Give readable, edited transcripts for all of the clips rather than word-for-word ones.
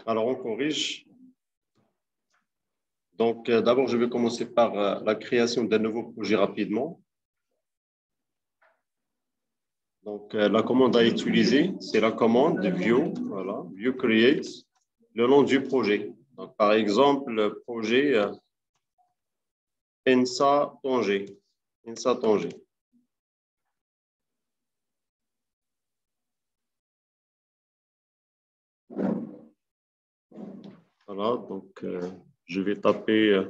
Alors, on corrige. Donc, d'abord, je vais commencer par la création d'un nouveau projet rapidement. Donc, la commande à utiliser, c'est la commande view, voilà, view create, le nom du projet. Donc, par exemple, le projet ENSA Tanger. ENSA Tanger. Voilà, donc je vais taper.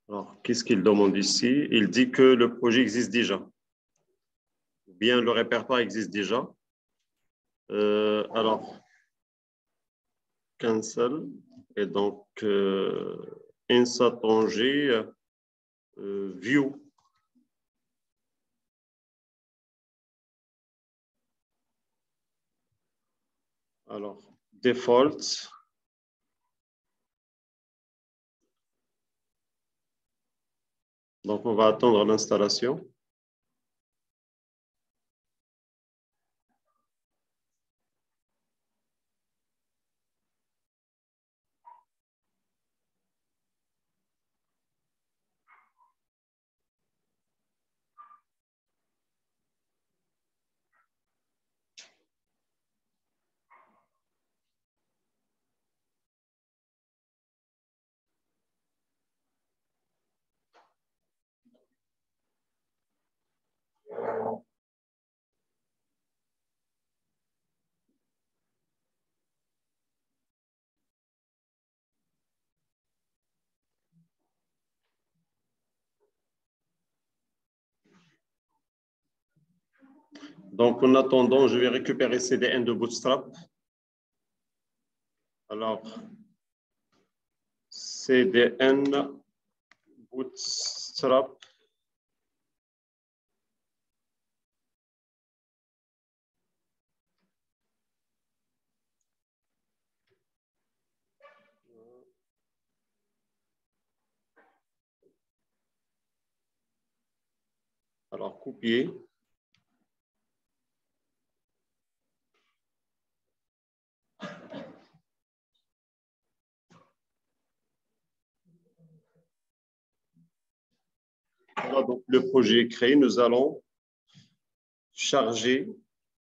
Alors, qu'est-ce qu'il demande ici? Il dit que le projet existe déjà. Ou bien le répertoire existe déjà. Alors, cancel. Et donc, ENSA Tanger, view. Alors, default. Donc, on va attendre l'installation. Donc, en attendant, je vais récupérer CDN de Bootstrap. Alors, CDN Bootstrap. Alors, copier. Voilà, donc le projet est créé. Nous allons charger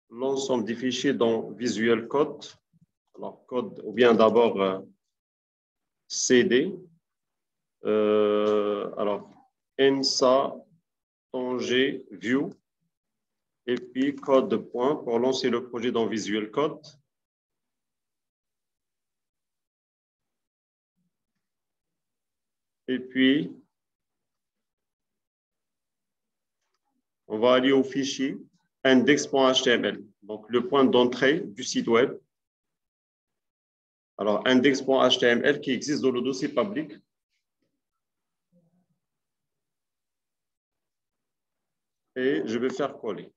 l'ensemble des fichiers dans Visual Code. Alors, code, ou bien d'abord CD. Alors, ENSA Tanger view. Et puis, code point pour lancer le projet dans Visual Code. Et puis, on va aller au fichier index.html, donc le point d'entrée du site web. Alors, index.html qui existe dans le dossier public. Et je vais faire coller.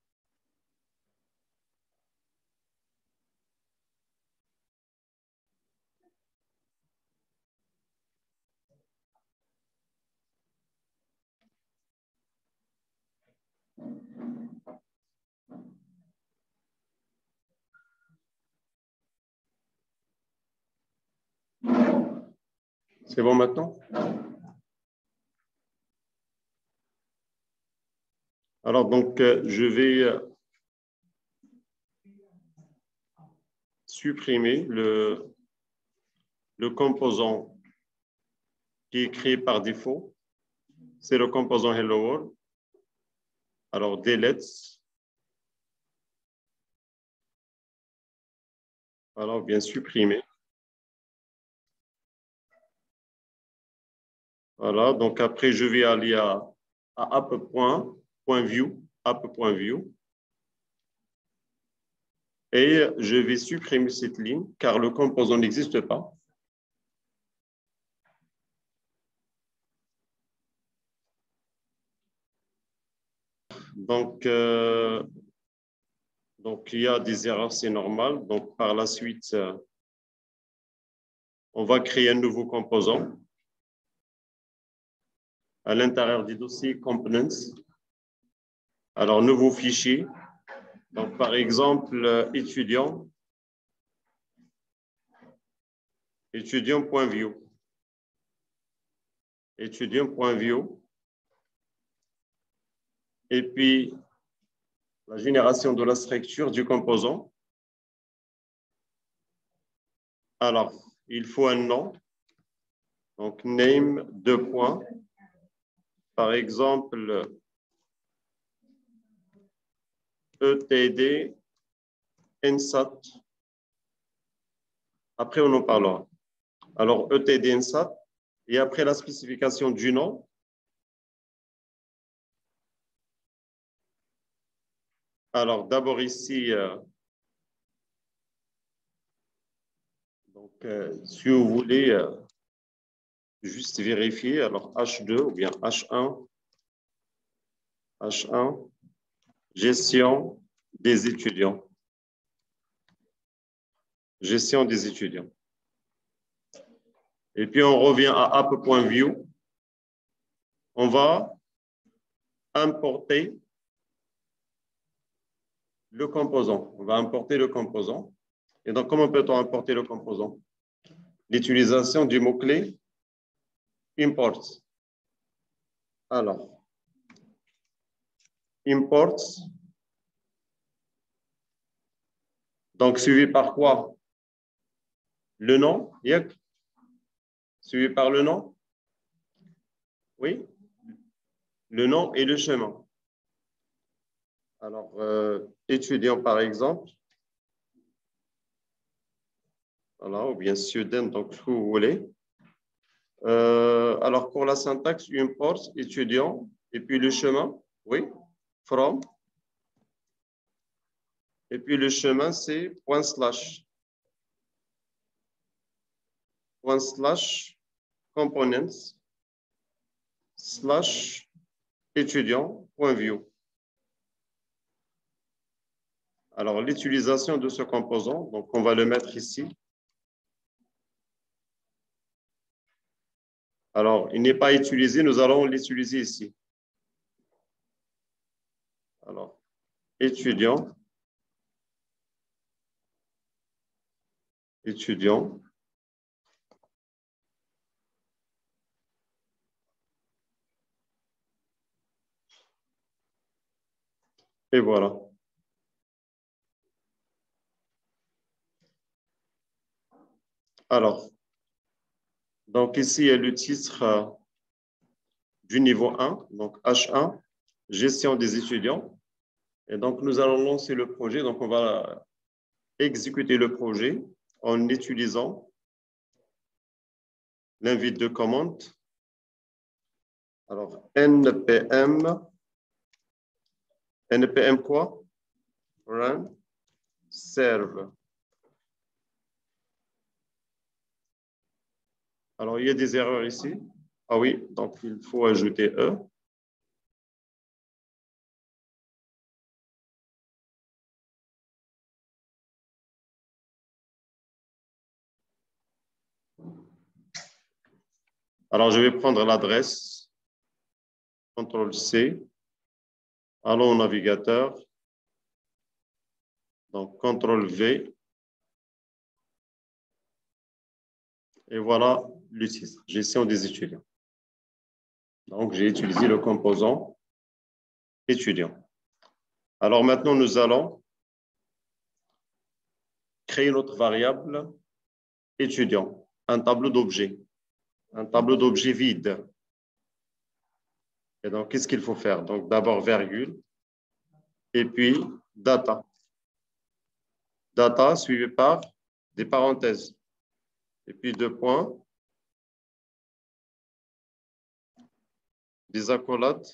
C'est bon maintenant? Alors, donc, je vais supprimer le composant qui est créé par défaut. C'est le composant Hello World. Alors, delete. Alors, bien supprimer. Voilà, donc après, je vais aller à app.view, app.view. Et je vais supprimer cette ligne car le composant n'existe pas. Donc, il y a des erreurs, c'est normal. Donc, par la suite, on va créer un nouveau composant à l'intérieur du dossier Components. Alors, nouveau fichier. Donc, par exemple, étudiant. étudiant.view. Étudiant.view. Et puis, la génération de la structure du composant. Alors, il faut un nom. Donc, name, deux points. Par exemple, ETD, NSAT. Après, on en parlera. Alors, ETD, NSAT. Et après la spécification du nom. Alors, d'abord ici, si vous voulez juste vérifier, alors H2 ou bien H1, gestion des étudiants. Gestion des étudiants. Et puis, on revient à app.view. On va importer le composant. On va importer le composant. Et donc, comment peut-on importer le composant? L'utilisation du mot-clé import. Alors, import. Donc, suivi par quoi? Le nom, yep. Suivi par le nom? Oui. Le nom et le chemin. Alors, étudiant par exemple. Voilà, ou bien student, donc ce que vous voulez. Alors, pour la syntaxe, import, étudiant, et puis le chemin, oui, from. Et puis le chemin, c'est point slash. Point slash components slash étudiant.view. Alors, l'utilisation de ce composant, donc on va le mettre ici. Alors, il n'est pas utilisé, nous allons l'utiliser ici. Alors, étudiant. Et voilà. Alors, donc ici, il y a le titre du niveau 1, donc H1, gestion des étudiants. Et donc, nous allons lancer le projet. Donc, on va exécuter le projet en utilisant l'invite de commande. Alors, npm quoi? Run serve. Alors, il y a des erreurs ici. Ah oui, donc il faut ajouter E. Alors, je vais prendre l'adresse. CTRL-C. Allons au navigateur. Donc, CTRL-V. Et voilà le titre, gestion des étudiants. Donc, j'ai utilisé le composant étudiant. Alors, maintenant, nous allons créer notre variable étudiant, un tableau d'objets vide. Et donc, qu'est-ce qu'il faut faire? Donc, d'abord, virgule, et puis data. Data suivi par des parenthèses. Et puis deux points, des accolades,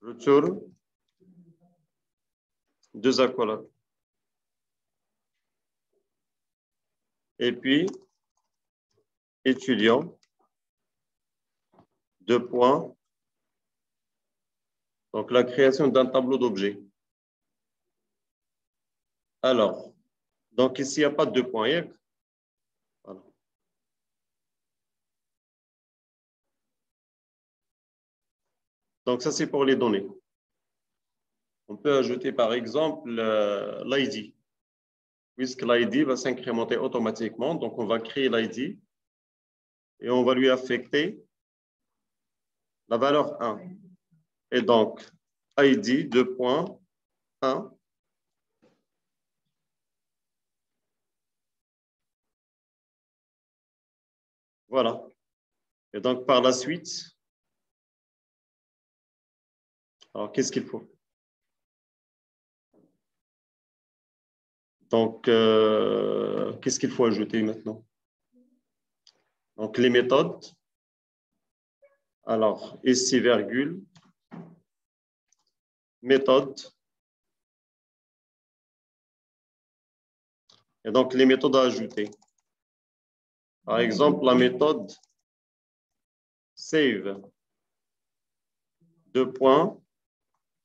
return, deux accolades. Et puis, étudiant, deux points. Donc, la création d'un tableau d'objets. Alors, donc ici, il n'y a pas de deux points. Voilà. Donc, ça, c'est pour les données. On peut ajouter, par exemple, l'ID. puisque l'ID va s'incrémenter automatiquement. Donc, on va créer l'ID et on va lui affecter la valeur 1. Et donc, ID 2.1. Voilà. Et donc, par la suite, alors qu'est-ce qu'il faut? Donc, qu'est-ce qu'il faut ajouter maintenant? Donc, les méthodes. Alors, ici, virgule, méthode. Et donc, les méthodes à ajouter. Par exemple, la méthode save,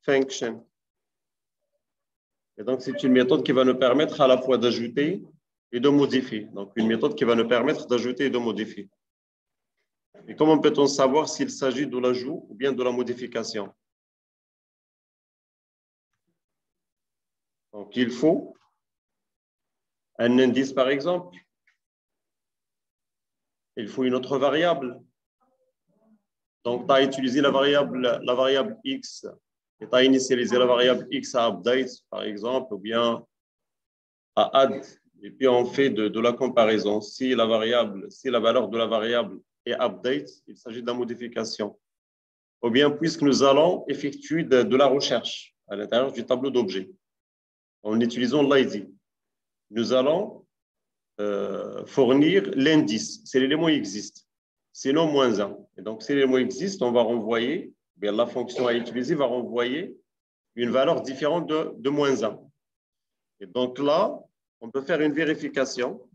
function. Et donc, c'est une méthode qui va nous permettre à la fois d'ajouter et de modifier. Donc, une méthode qui va nous permettre d'ajouter et de modifier. Et comment peut-on savoir s'il s'agit de l'ajout ou bien de la modification? Donc, il faut un indice, par exemple. Il faut une autre variable. Donc, tu as utilisé la variable x et tu as initialisé la variable x à update, par exemple, ou bien à add. Et puis, on fait de la comparaison. Si la valeur de la variable est update, il s'agit de la modification. Ou bien, puisque nous allons effectuer de la recherche à l'intérieur du tableau d'objets en utilisant l'ID, nous allons fournir l'indice. C'est l'élément qui existe. Sinon, moins 1. Et donc, si l'élément existe, on va renvoyer, bien, la fonction à utiliser va renvoyer une valeur différente de moins 1. Et donc là, on peut faire une vérification.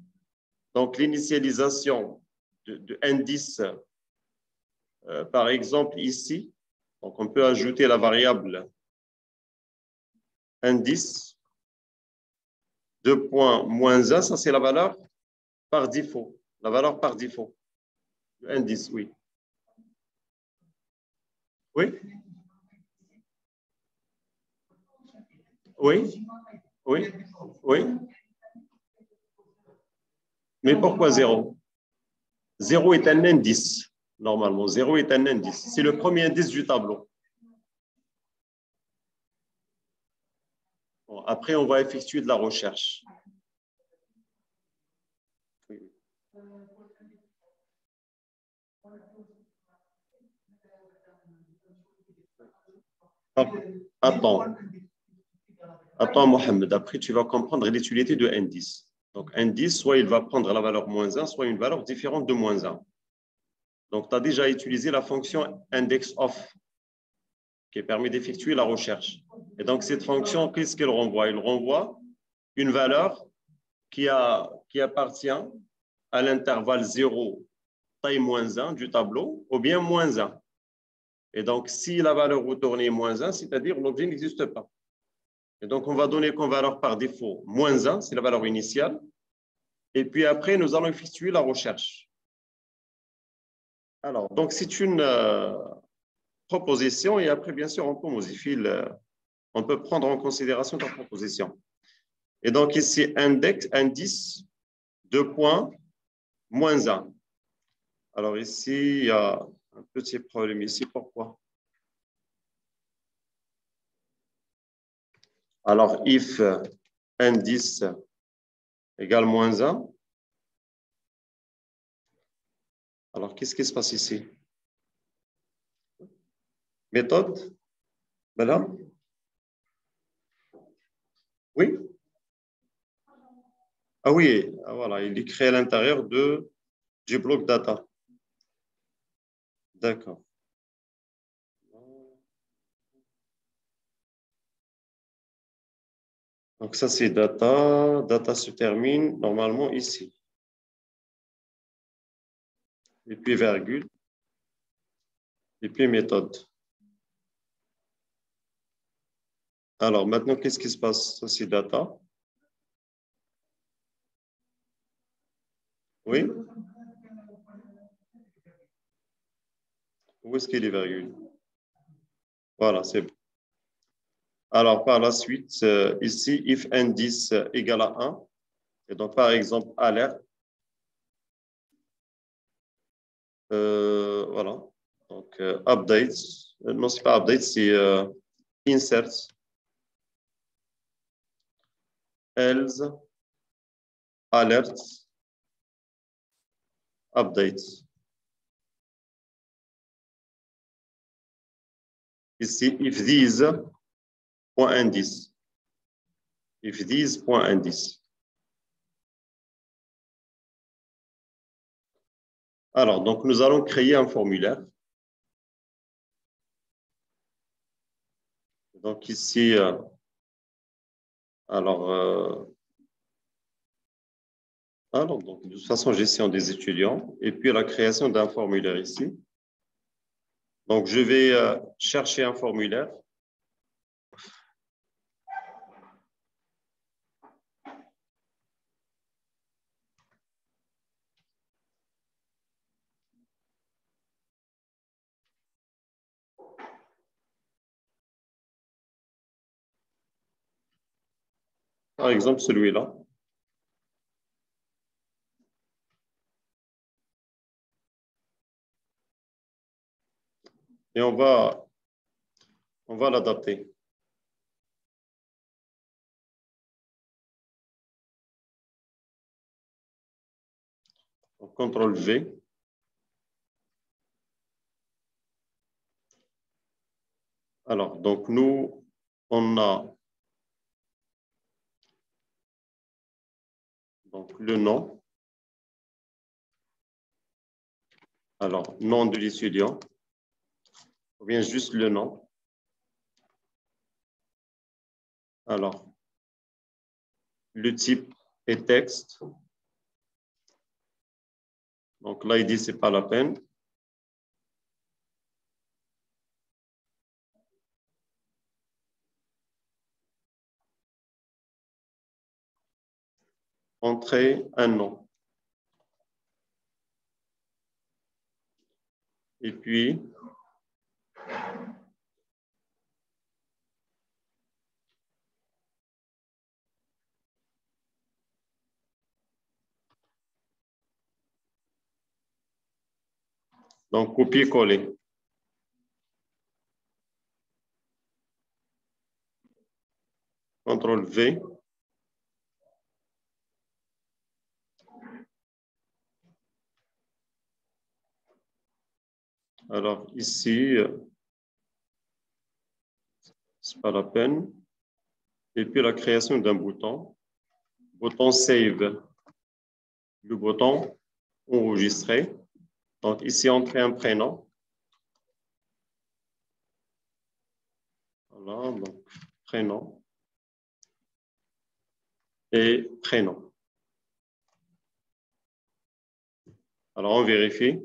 Donc, l'initialisation de indice, par exemple, ici, donc on peut ajouter la variable indice, 2 points moins 1, ça c'est la valeur par défaut. La valeur par défaut. Indice, oui. Oui? Oui? Oui? Oui? Mais pourquoi 0? 0 est un indice, normalement. 0 est un indice. C'est le premier indice du tableau. Bon, après, on va effectuer de la recherche. Attends, Mohamed. Après, tu vas comprendre l'utilité de indice. Donc, indice, soit il va prendre la valeur moins 1, soit une valeur différente de moins 1. Donc, tu as déjà utilisé la fonction indexOf qui permet d'effectuer la recherche. Et donc, cette fonction, qu'est-ce qu'elle renvoie? Elle renvoie une valeur qui appartient à l'intervalle 0, taille moins 1 du tableau, ou bien moins 1. Et donc, si la valeur retournée est moins 1, c'est-à-dire l'objet n'existe pas. Et donc, on va donner comme valeur par défaut moins 1, c'est la valeur initiale. Et puis après, nous allons effectuer la recherche. Alors, donc, c'est une proposition et après, bien sûr, on peut modifier, on peut prendre en considération ta proposition. Et donc, ici, indice, 2 points, moins 1. Alors, ici, il y a un petit problème ici. Pourquoi? Alors, if indice égale moins 1, alors qu'est-ce qui se passe ici? Méthode? Voilà. Oui? Ah oui, voilà, il est créé à l'intérieur du bloc data. D'accord. Donc ça, c'est data. Data se termine normalement ici. Et puis virgule. Et puis méthode. Alors maintenant, qu'est-ce qui se passe? Ça, c'est data. Oui? Où est-ce qu'il est virgule? Voilà, c'est bon. Alors, par la suite, ici, if indice égale à 1, Et donc, par exemple, alerte. Voilà. Donc, update. Non, c'est pas update, c'est insert. Else. Alert. Update. Ici, if these, point indice. If these, point indice. Alors, donc, nous allons créer un formulaire. Donc, ici, alors, donc, de toute façon, gestion des étudiants et puis la création d'un formulaire ici. Donc, je vais chercher un formulaire. Par exemple, celui-là. Et on va l'adapter. Donc, CTRL V. Alors, donc nous, on a donc le nom. Alors, nom de l'étudiant. Ou bien juste le nom. Alors, le type est texte. Donc, l'ID, ce n'est pas la peine. Entrer un nom. Et puis, donc copier-coller. CTRL V. Alors, ici, ce n'est pas la peine. Et puis, la création d'un bouton. Bouton Save. Le bouton Enregistrer. Donc, ici, entrer un prénom. Voilà, donc prénom. Et prénom. Alors, on vérifie.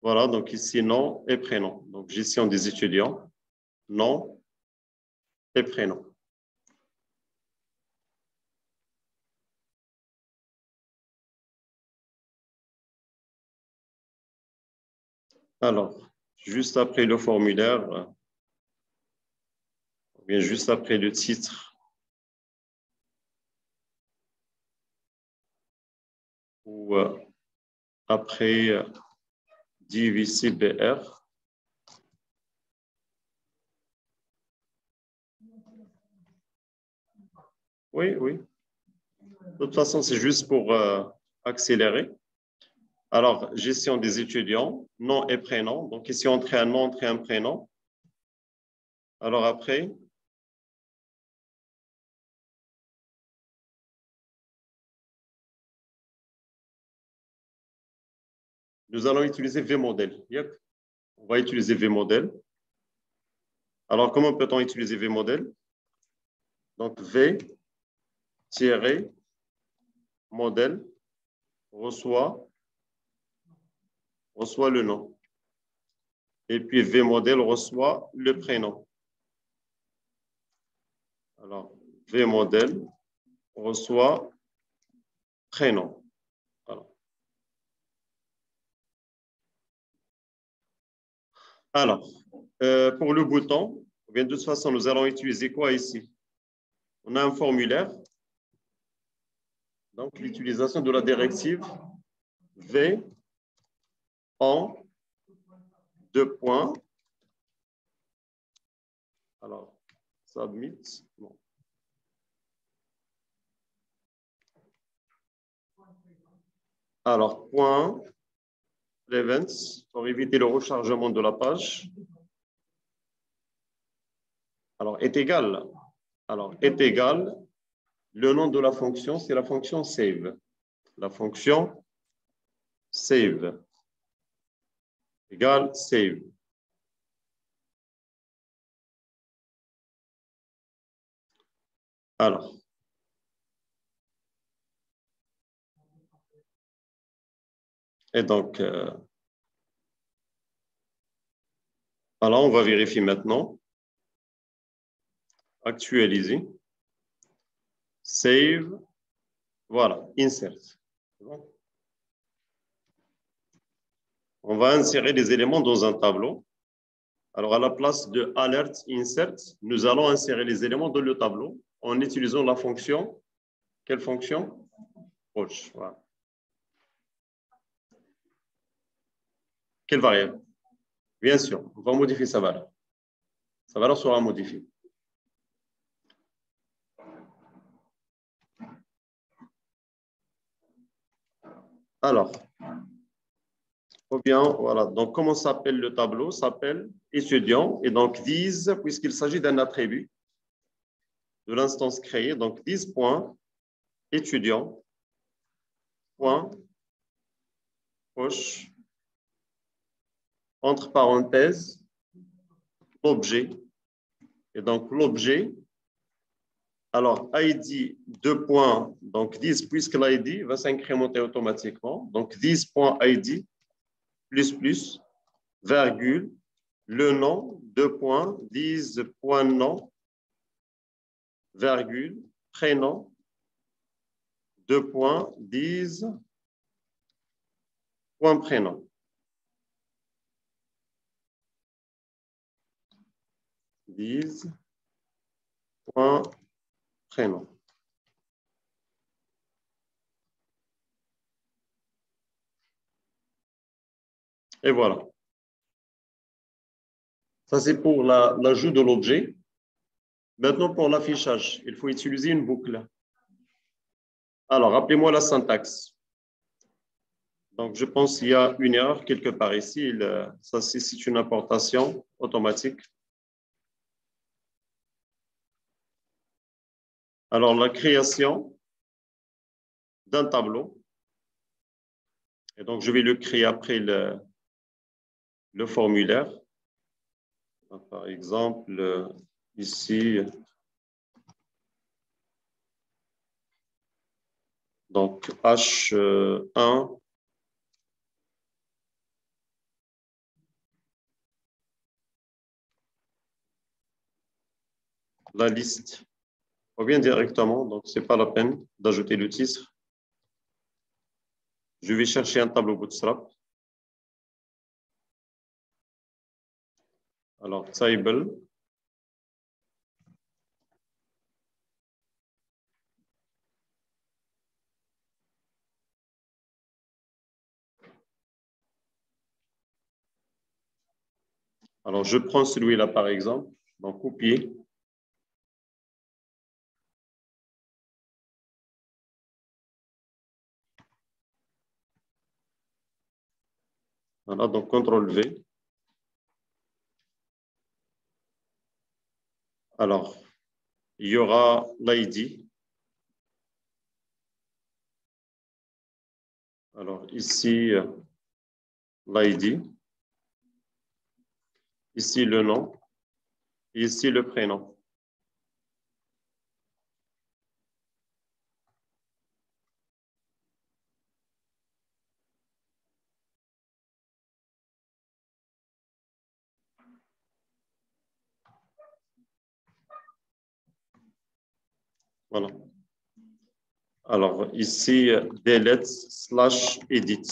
Voilà, donc ici, nom et prénom. Donc, gestion des étudiants, nom et prénom. Alors, juste après le formulaire, ou bien juste après le titre, ou après DVC BR. Oui, oui. De toute façon, c'est juste pour accélérer. Alors, gestion des étudiants, nom et prénom. Donc, ici, entrer un nom, entrer un prénom. Alors, après, nous allons utiliser VModel. Yep. On va utiliser VModel. Alors, comment peut-on utiliser VModel? Donc, V-modèle reçoit le nom. Et puis, VModèle reçoit le prénom. Alors, VModèle reçoit prénom. Voilà. Alors, pour le bouton, de toute façon, nous allons utiliser quoi ici? On a un formulaire. Donc, l'utilisation de la directive V en deux points. Alors, submit. Bon. Alors, point events pour éviter le rechargement de la page. Alors, est égal. Alors, est égal. Le nom de la fonction, c'est la fonction save. La fonction save. Égal save. Alors, et donc, alors on va vérifier maintenant. Actualiser. Save. Voilà, insert. Bon. On va insérer des éléments dans un tableau. Alors, à la place de alert insert, nous allons insérer les éléments dans le tableau en utilisant la fonction. Quelle fonction? Push. Voilà. Quelle variable? Bien sûr, on va modifier sa valeur. Sa valeur sera modifiée. Alors, ou bien, voilà. Donc, comment s'appelle le tableau? S'appelle étudiant. Et donc, these, puisqu'il s'agit d'un attribut de l'instance créée. Donc, these point étudiant point push entre parenthèses l'objet. Et donc, l'objet, alors, ID, deux points, donc 10, puisque l'ID va s'incrémenter automatiquement. Donc, 10.ID, plus, virgule, le nom, deux points, 10.nom, virgule, prénom, deux points, 10, point prénom. 10, point prénom. Et voilà. Ça, c'est pour l'ajout de l'objet. Maintenant, pour l'affichage, il faut utiliser une boucle. Alors, rappelez-moi la syntaxe. Donc, je pense qu'il y a une erreur quelque part ici. Ça, c'est une importation automatique. Alors, la création d'un tableau. Et donc, je vais le créer après le formulaire. Par exemple, ici, donc H1. La liste. Ou bien directement, donc ce n'est pas la peine d'ajouter le titre. Je vais chercher un tableau Bootstrap. Alors, table. Alors, je prends celui-là par exemple, donc copier. Voilà, donc CTRL-V. Alors, il y aura l'ID. Alors, ici, l'ID. Ici, le nom. Ici, le prénom. Voilà. Alors, ici, delete/edit.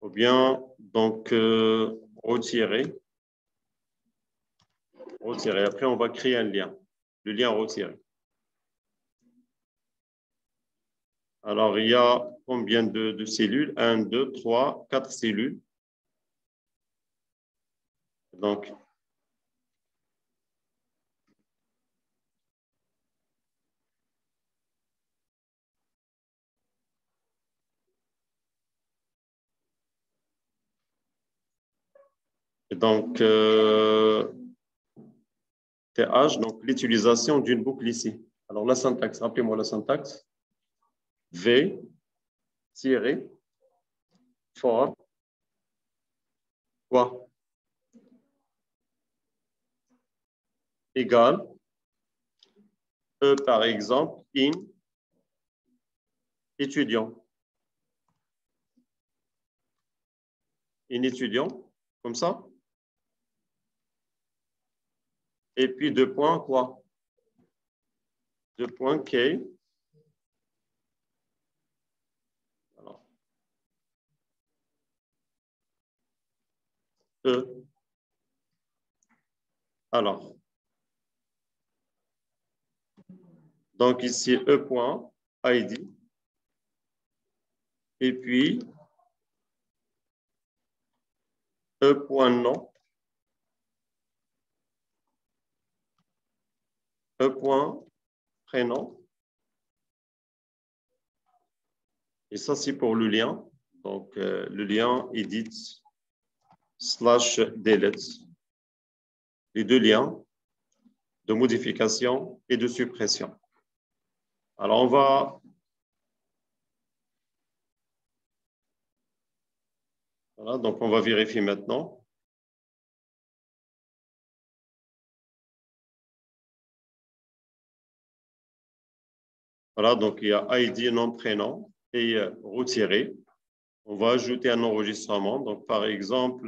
Ou bien, donc, retirer. Retirer. Après, on va créer un lien. Le lien retiré. Alors, il y a combien de cellules? 1, 2, 3, 4 cellules. Donc, TH, donc l'utilisation d'une boucle ici. Alors, la syntaxe, rappelez-moi la syntaxe. V, tiré, for, quoi? Égal, E par exemple, in, étudiant. In étudiant, comme ça. Et puis deux points, quoi? Deux points, K. Alors, E. Alors, donc ici, E point, ID. Et puis, E point nom. E point prénom. Et ça, c'est pour le lien. Donc, le lien edit slash delete. Les deux liens de modification et de suppression. Alors, voilà, donc on va vérifier maintenant. Voilà, donc il y a ID, nom, prénom et retiré. On va ajouter un enregistrement. Donc, par exemple,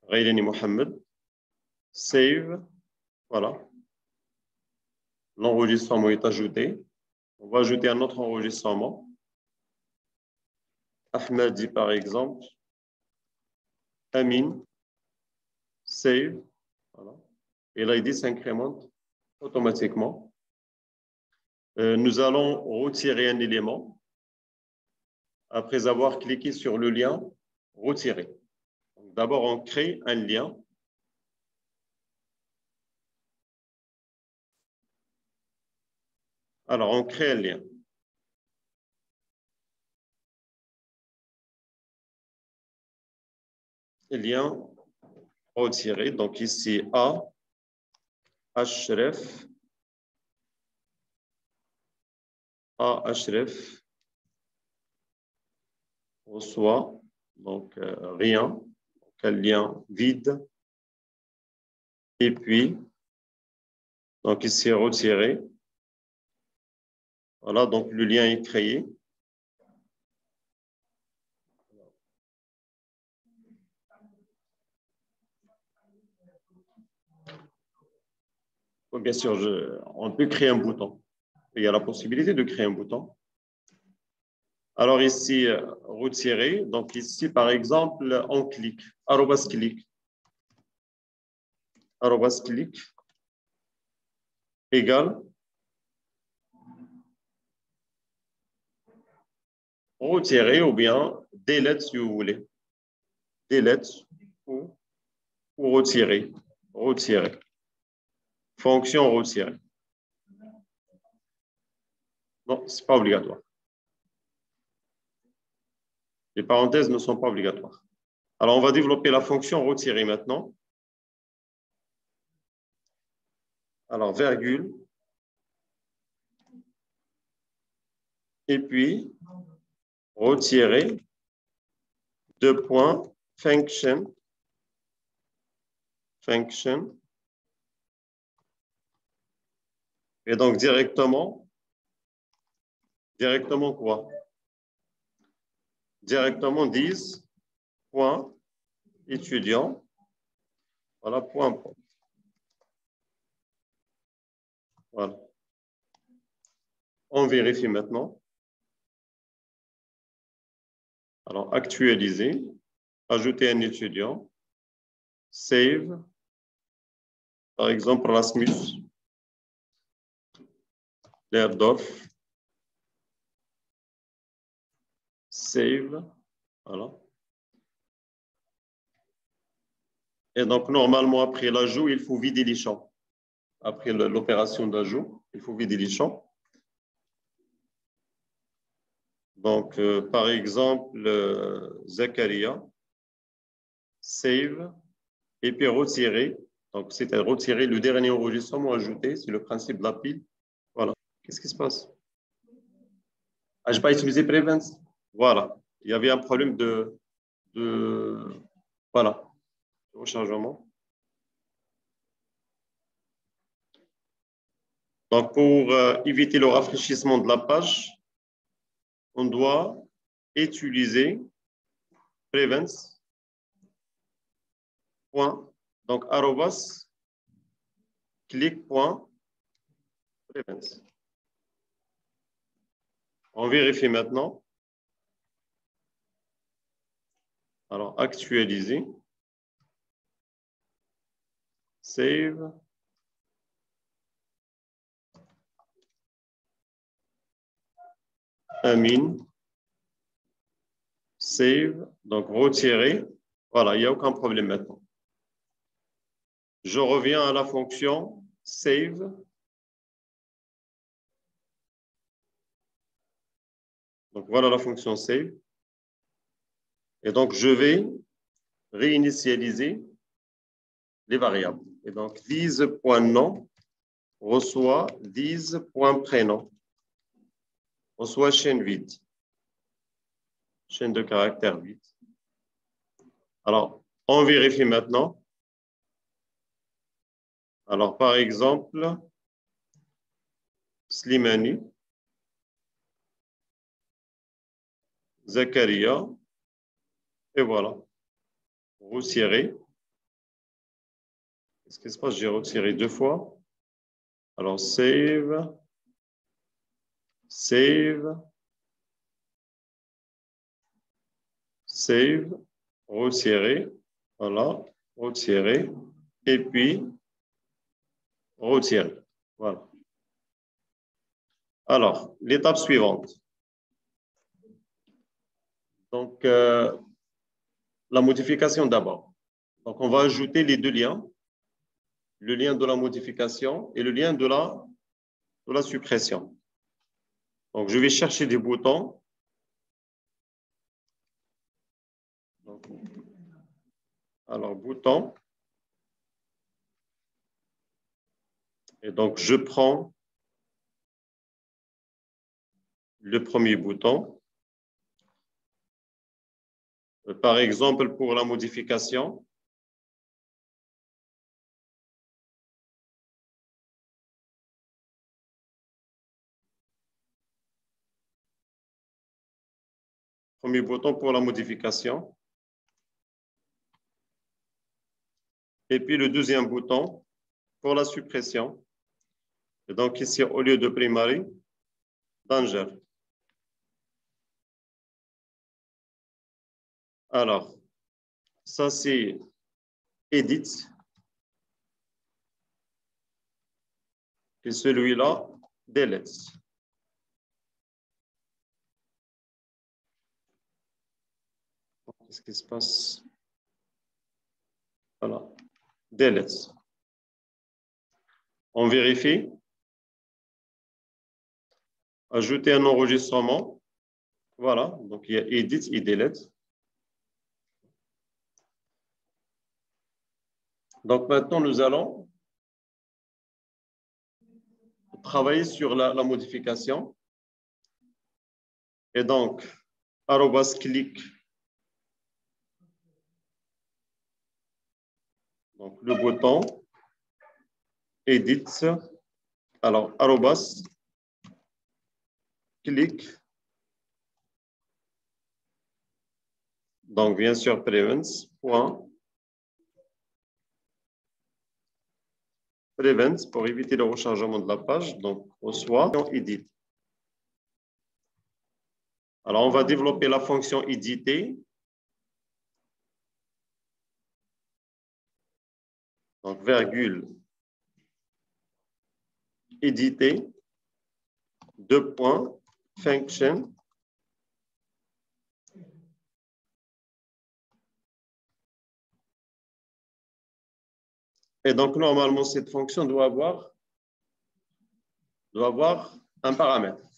Raylani Mohamed, save. Voilà. L'enregistrement est ajouté. On va ajouter un autre enregistrement. Ahmadi, par exemple. Amin, save. Voilà. Et l'ID s'incrémente automatiquement. Nous allons retirer un élément après avoir cliqué sur le lien retirer. D'abord, on crée un lien. Alors, on crée un lien. Lien retiré. Donc ici, A, href, A, href, reçoit, donc rien, donc un lien vide. Et puis, donc ici, retiré. Voilà, donc le lien est créé. Bien sûr, on peut créer un bouton. Il y a la possibilité de créer un bouton. Alors ici, retirer. Donc ici, par exemple, on clique. Arrobas clic. Arrobas clic. Égal. Retirer ou bien delete si vous voulez. Delete ou retirer. Retirer. Fonction retirer. Non, ce n'est pas obligatoire. Les parenthèses ne sont pas obligatoires. Alors, on va développer la fonction retirer maintenant. Alors, virgule. Et puis, retirer. Deux points. Function. Function. Et donc, directement quoi? Directement 10, point, étudiant. Voilà, point. Voilà. On vérifie maintenant. Alors, actualiser. ajouter un étudiant, save, par exemple Rasmus, Lerdorf, save, voilà. Et donc, normalement, après l'ajout, il faut vider les champs. Après l'opération d'ajout, il faut vider les champs. Donc, par exemple, Zakaria, save, et puis retirer. Donc, c'est à retirer le dernier enregistrement ajouté. C'est le principe de la pile. Voilà. Qu'est-ce qui se passe? Ah, je n'ai pas utilisé Prevents. Voilà. Il y avait un problème voilà, de rechargement. Donc, pour éviter le rafraîchissement de la page, on doit utiliser Prevents. Point. Donc, arrobas, click.prevents. On vérifie maintenant. Alors, actualiser. Save. Amin. Save. Donc, retirer. Voilà, il n'y a aucun problème maintenant. Je reviens à la fonction save. Donc, voilà la fonction save. Et donc, je vais réinitialiser les variables. Et donc, this.nom reçoit this.prénom. Reçoit chaîne vide. Chaîne de caractère vide. Alors, on vérifie maintenant. Alors, par exemple, Slimani, Zakaria, et voilà. Retirer. Qu'est-ce qui se passe? J'ai retiré 2 fois. Alors, save. Save. Save. Retirer. Voilà. Retirer. Et puis, retirer. Voilà. Alors, l'étape suivante. Donc, la modification d'abord. Donc, on va ajouter les 2 liens. Le lien de la modification et le lien de la suppression. Donc, je vais chercher des boutons. Donc, alors, bouton. Et donc, je prends le premier bouton. Par exemple, pour la modification. Premier bouton pour la modification. Et puis le deuxième bouton pour la suppression. Et donc ici, au lieu de primary, danger. Alors, ça c'est edit. Et celui-là, delete. Qu'est-ce qui se passe? Voilà. Delete. On vérifie. Ajouter un enregistrement. Voilà. Donc, il y a edit et delete. Donc, maintenant, nous allons travailler sur la modification. Et donc, arrobas click. Donc, le bouton edit. Alors, arrobas click. Donc, bien sûr, prevents. Point. Prevents pour éviter le rechargement de la page. Donc, reçoit edit. Alors, on va développer la fonction éditer Donc, virgule, éditer, deux points, function. Et donc, normalement, cette fonction doit avoir un paramètre.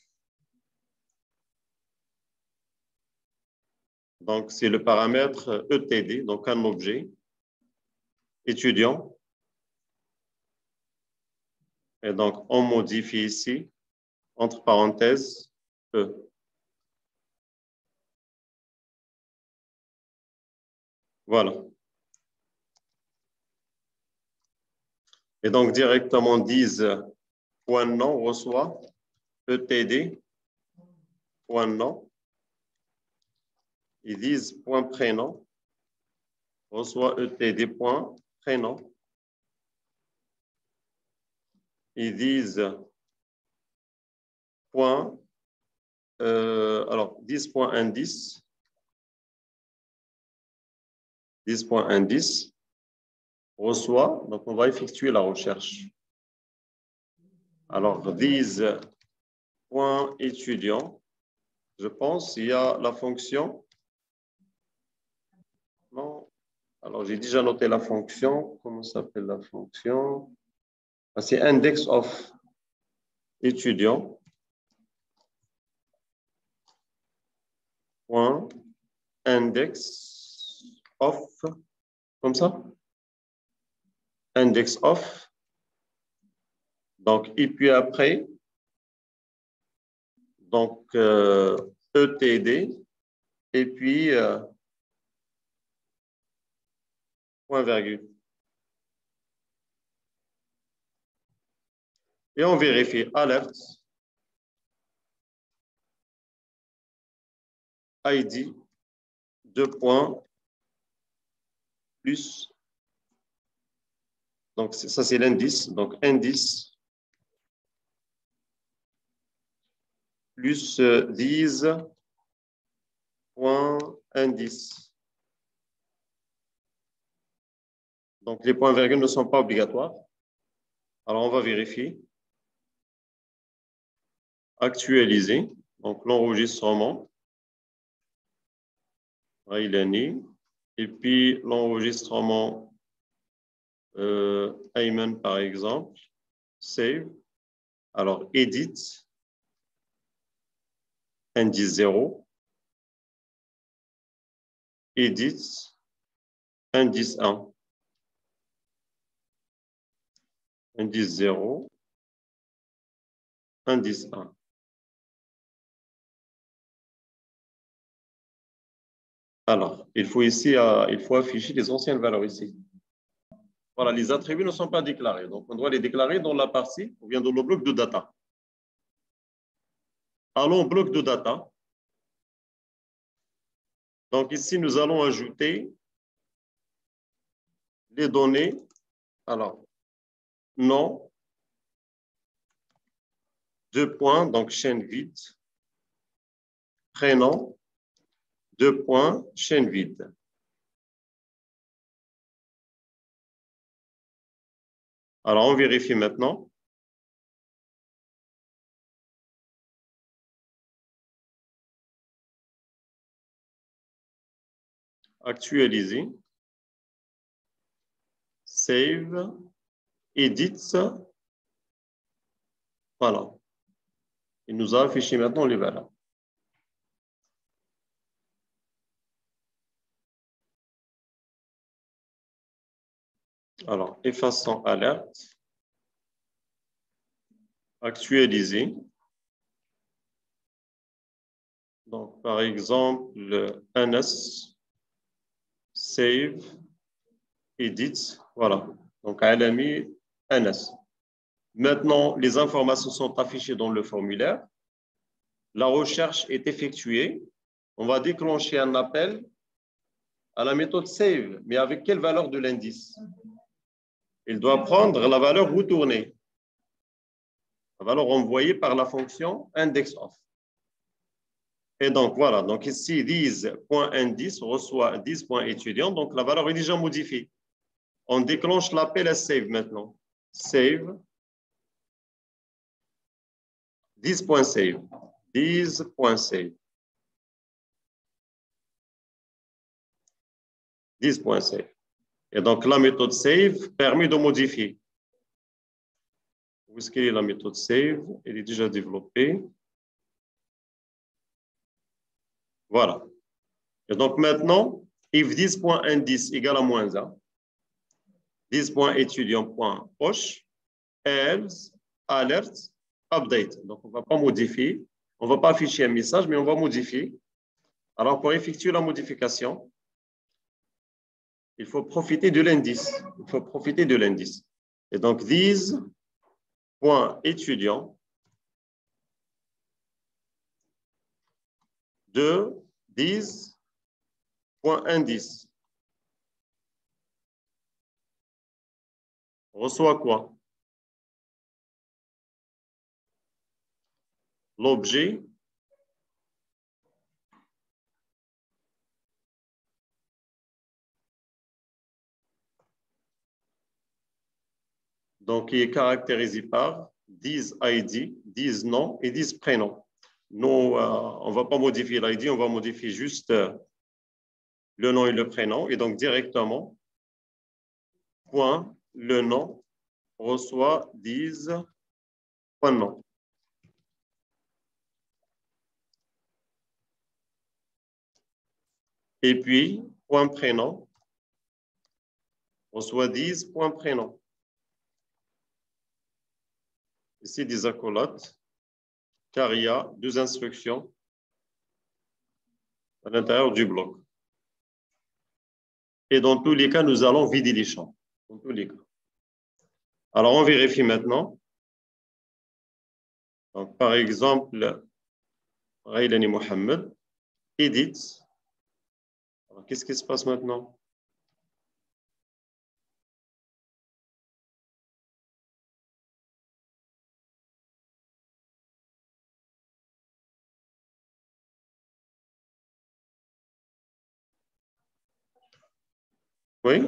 Donc, c'est le paramètre ETD, donc un objet étudiant. Et donc, on modifie ici, entre parenthèses, E. Voilà. Et donc, directement, point nom reçoit ETD, point nom. Ils disent point prénom, reçoit ETD, point prénom. Ils disent point, alors 10.indice, 10.indice reçoit, donc on va effectuer la recherche. Alors, étudiant, je pense, il y a la fonction. Non. Alors, j'ai déjà noté la fonction. Comment s'appelle la fonction? Ah, c'est index of étudiant. Point index of, comme ça. Index of. Donc, et puis après, donc, ETD, et puis point virgule. Et on vérifie alerte, ID, deux points, plus, donc ça c'est l'indice, donc indice, plus 10, point indice. Donc les points virgules ne sont pas obligatoires. Alors on va vérifier. Actualiser, donc l'enregistrement. Là, il est né. Et puis l'enregistrement Ayman par exemple. Save. Alors edit. Indice 0. Edit. Indice 1. Indice 0. Indice 1. Alors, il faut afficher les anciennes valeurs ici. Voilà, les attributs ne sont pas déclarés. Donc, on doit les déclarer dans la partie, ou bien dans le bloc de data. Allons au bloc de data. Donc, ici, nous allons ajouter les données. Alors, nom, deux points, donc chaîne vide. Prénom, deux points, chaîne vide. Alors, on vérifie maintenant. Actualiser. Save. Edit. Voilà. Il nous a affiché maintenant les valeurs. Alors, effaçons alerte. Actualiser. Donc, par exemple, le NS, save, edit, voilà. Donc, elle a mis NS. Maintenant, les informations sont affichées dans le formulaire. La recherche est effectuée. On va déclencher un appel à la méthode save, mais avec quelle valeur de l'indice? Il doit prendre la valeur retournée, la valeur envoyée par la fonction indexOf. Et donc, voilà. Donc, ici, 10.indice reçoit 10.étudiant. Donc, la valeur est déjà modifiée. On déclenche l'appel à save maintenant. Save. This.save. This.save. This.save. Et donc, la méthode save permet de modifier. Où est-ce qu'elle est la méthode save? Elle est déjà développée. Voilà. Et donc, maintenant, if this.indice égale à moins 1, this.étudiant.poche, else, alert, update. Donc, on ne va pas modifier. On ne va pas afficher un message, mais on va modifier. Alors, pour effectuer la modification, il faut profiter de l'indice. Il faut profiter de l'indice. Et donc, this.étudiant de this.indice reçoit quoi? L'objet donc qui est caractérisé par this ID, this nom et this prénom. Nous, on ne va pas modifier l'ID, on va modifier juste le nom et le prénom. Et donc, directement, point, le nom reçoit this, point nom. Et puis, point prénom reçoit this, point prénom. Ici, des accolades, car il y a deux instructions à l'intérieur du bloc. Et dans tous les cas, nous allons vider les champs. Dans tous les cas. Alors, on vérifie maintenant. Donc, par exemple, Raylani Mohamed, edit. Alors, qu'est-ce qui se passe maintenant? Oui?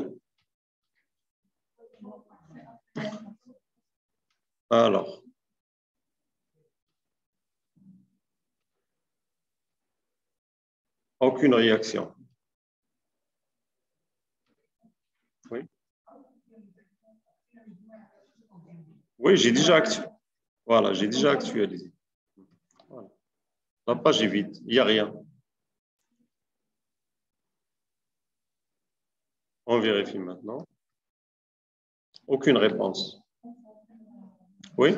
Alors. Aucune réaction. Oui. Oui, j'ai déjà actualisé. Voilà, j'ai déjà actualisé. Voilà. La page est vide, il n'y a rien. On vérifie maintenant. Aucune réponse. Oui?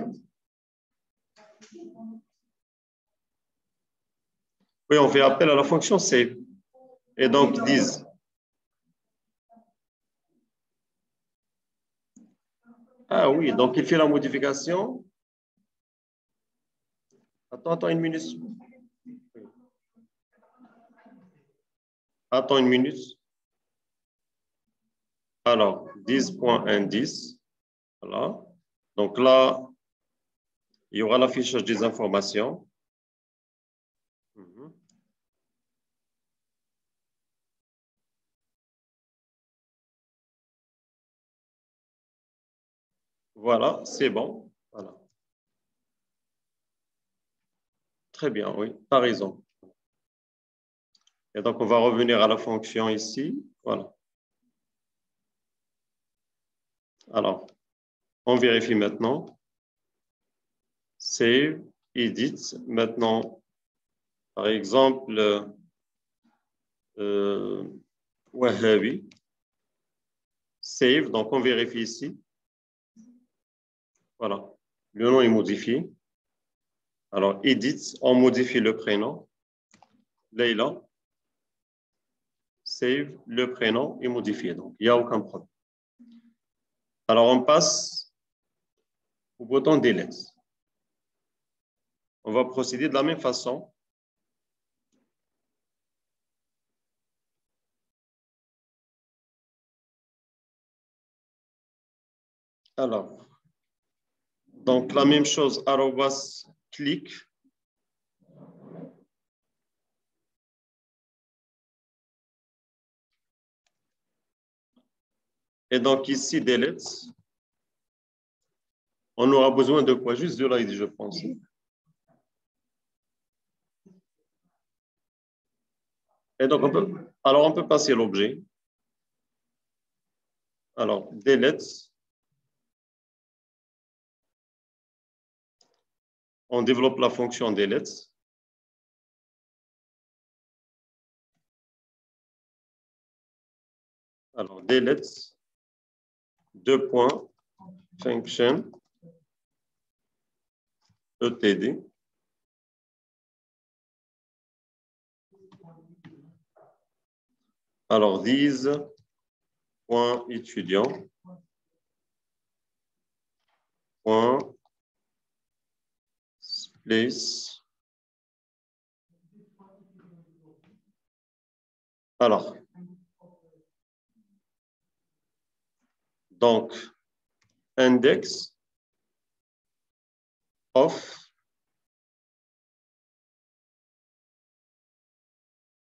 Oui, on fait appel à la fonction save. Et donc, disent. Ah oui, donc il fait la modification. Attends une minute. Attends une minute. Alors, 10.indice. Voilà. Donc là, il y aura l'affichage des informations. Voilà, c'est bon. Voilà. Très bien, oui, tu as raison. Et donc, on va revenir à la fonction ici. Voilà. Alors, on vérifie maintenant. Save, edit. Maintenant, par exemple, Wahhabi. Save, donc on vérifie ici. Voilà. Le nom est modifié. Alors, edit, on modifie le prénom. Leila. Save, le prénom est modifié. Donc, il n'y a aucun problème. Alors, on passe au bouton Delete. On va procéder de la même façon. Alors, donc la même chose, arrobas, clic. Et donc ici, delete, on aura besoin de quoi? Juste de l'ID, je pense. Et donc, on peut passer l'objet. Alors, delete, on développe la fonction delete. Alors, delete, deux points, function, etd. Alors, these, point étudiant, point, place. Alors, donc, index of,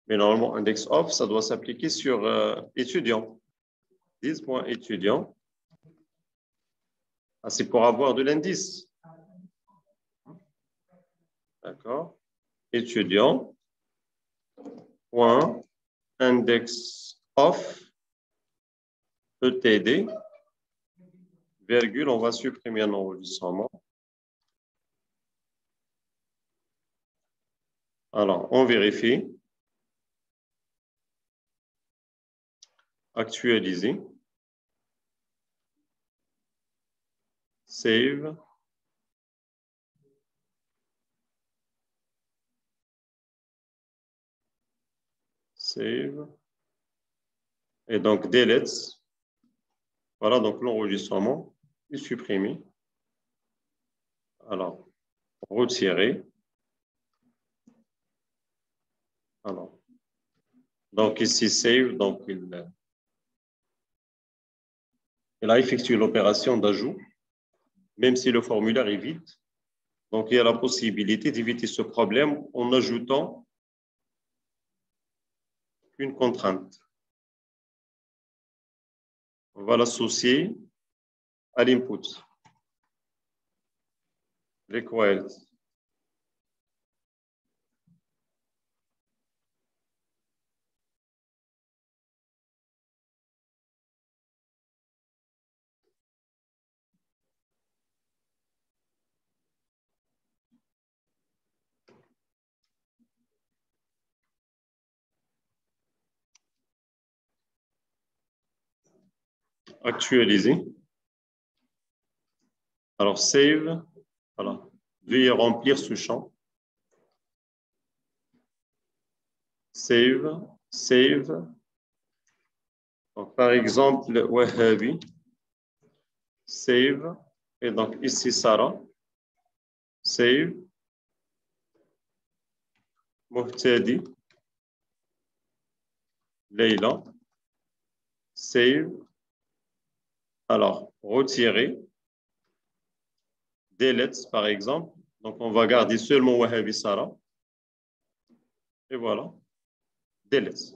mais normalement, index of, ça doit s'appliquer sur étudiant. 10.étudiant. Ah, c'est pour avoir de l'indice. D'accord. Étudiant. Point. Index of. ETD. Virgule, on va supprimer un enregistrement. Alors, on vérifie. Actualiser. Save. Save. Et donc, delete. Voilà, donc l'enregistrement est supprimé. Alors, retirer. Alors, donc ici, save, donc il a effectué l'opération d'ajout, même si le formulaire est vide. Donc, il y a la possibilité d'éviter ce problème en ajoutant une contrainte. On va l'associer à l'input. Required. Actualiser. Alors, save. Voilà. Veuillez remplir ce champ. Save. Save. Donc, par exemple, Wahhabi. Save. Et donc, ici, Sarah. Save. Muhtadi. Leila. Save. Alors, retirer. Delete, par exemple. Donc, on va garder seulement Wahhabi Sarah. Et voilà. Delete.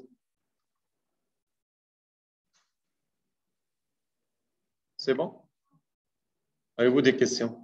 C'est bon? Avez-vous des questions?